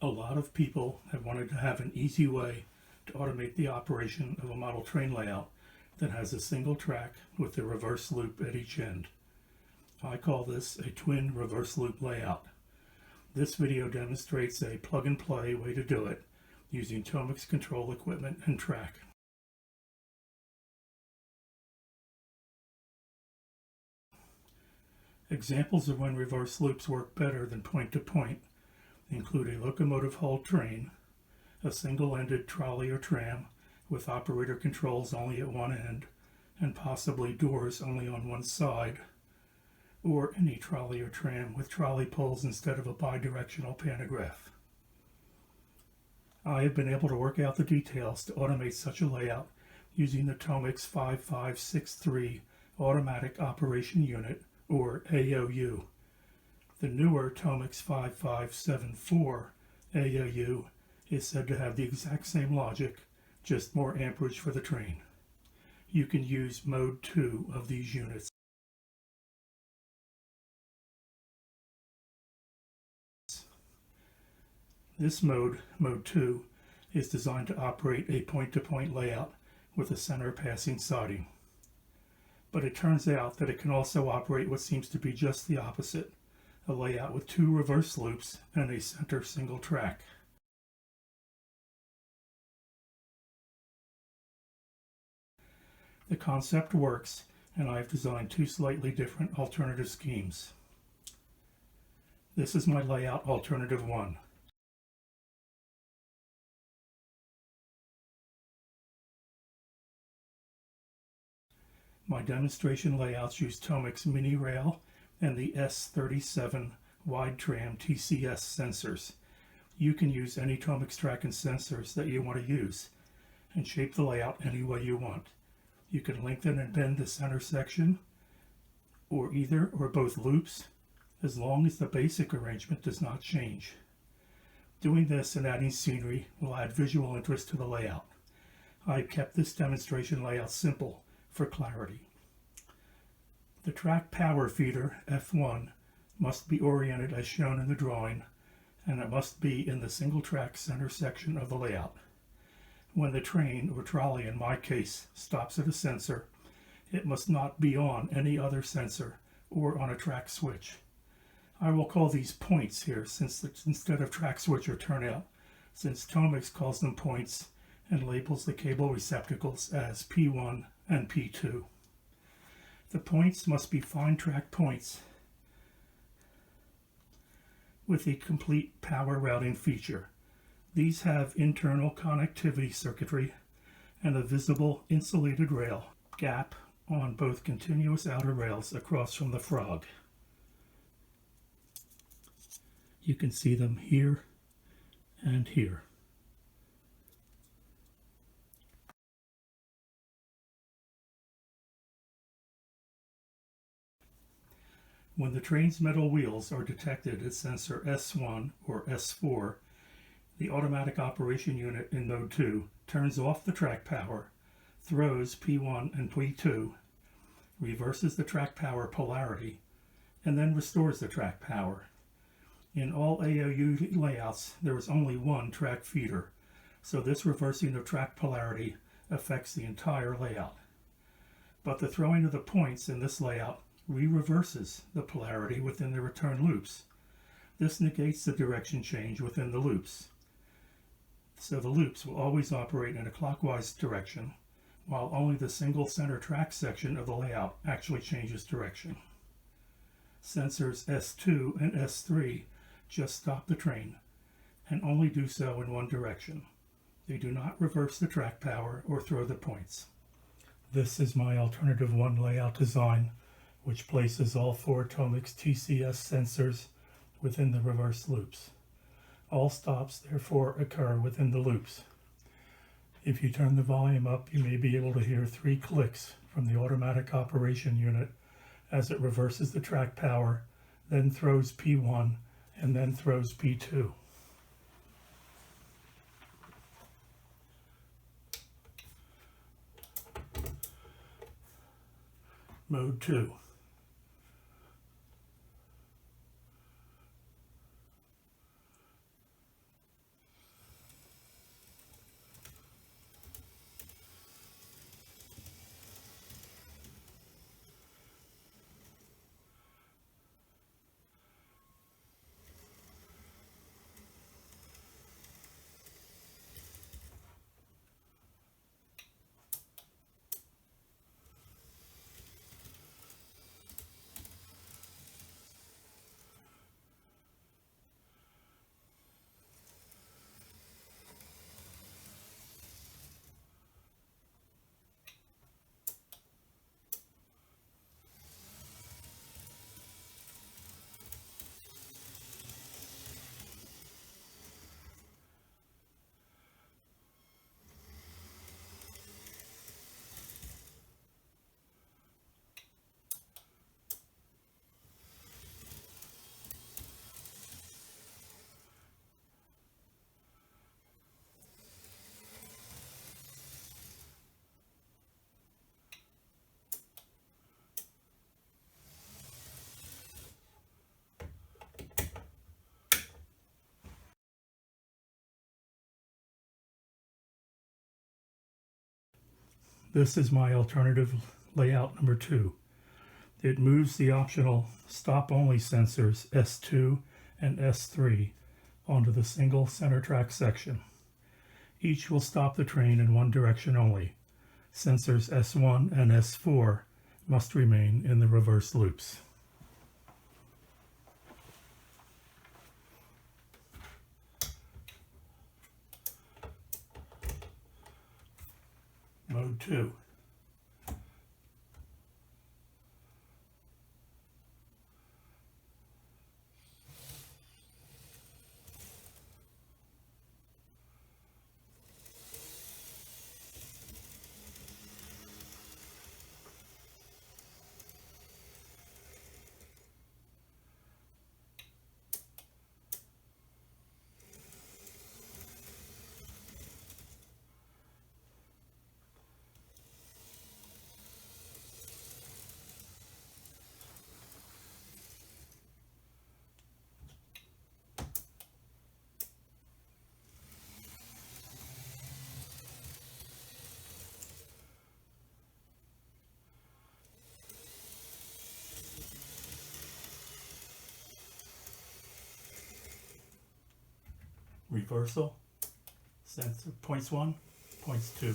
A lot of people have wanted to have an easy way to automate the operation of a model train layout that has a single track with a reverse loop at each end. I call this a twin reverse loop layout. This video demonstrates a plug-and-play way to do it using Tomix control equipment and track. Examples of when reverse loops work better than point-to-point include a locomotive-hauled train, a single-ended trolley or tram with operator controls only at one end and possibly doors only on one side, or any trolley or tram with trolley poles instead of a bidirectional pantograph. I have been able to work out the details to automate such a layout using the Tomix 5563 Automatic Operation Unit, or AOU. The newer Tomix 5574 AOU is said to have the exact same logic, just more amperage for the train. You can use mode 2 of these units. This mode 2, is designed to operate a point-to-point layout with a center passing siding. But it turns out that it can also operate what seems to be just the opposite, a layout with two reverse loops and a center single track. The concept works, and I've designed two slightly different alternative schemes. This is my layout alternative 1. My demonstration layouts use Tomix Mini Rail and the S37 Wide Tram TCS sensors. You can use any Tomix track and sensors that you want to use and shape the layout any way you want. You can lengthen and bend the center section or either or both loops as long as the basic arrangement does not change. Doing this and adding scenery will add visual interest to the layout. I've kept this demonstration layout simple for clarity. The track power feeder, F1, must be oriented as shown in the drawing, and it must be in the single track center section of the layout. When the train, or trolley in my case, stops at a sensor, it must not be on any other sensor or on a track switch. I will call these points here instead of track switch or turnout, since Tomix calls them points and labels the cable receptacles as P1 and P2. The points must be fine track points with a complete power routing feature. These have internal connectivity circuitry and a visible insulated rail gap on both continuous outer rails across from the frog. You can see them here and here. When the train's metal wheels are detected at sensor S1 or S4, the Automatic Operation Unit in Mode 2 turns off the track power, throws P1 and P2, reverses the track power polarity, and then restores the track power. In all AOU layouts, there is only one track feeder, so this reversing of track polarity affects the entire layout. But the throwing of the points in this layout re-reverses the polarity within the return loops. This negates the direction change within the loops. So the loops will always operate in a clockwise direction, while only the single center track section of the layout actually changes direction. Sensors S2 and S3 just stop the train, and only do so in one direction. They do not reverse the track power or throw the points. This is my alternative 1 layout design, which places all 4 Tomix TCS sensors within the reverse loops. All stops therefore occur within the loops. If you turn the volume up, you may be able to hear 3 clicks from the Automatic Operation Unit as it reverses the track power, then throws P1, and then throws P2. Mode 2. This is my alternative layout number 2. It moves the optional stop-only sensors S2 and S3 onto the single center track section. Each will stop the train in one direction only. Sensors S1 and S4 must remain in the reverse loops. Mode 2. Reversal, sensor points 1, points 2.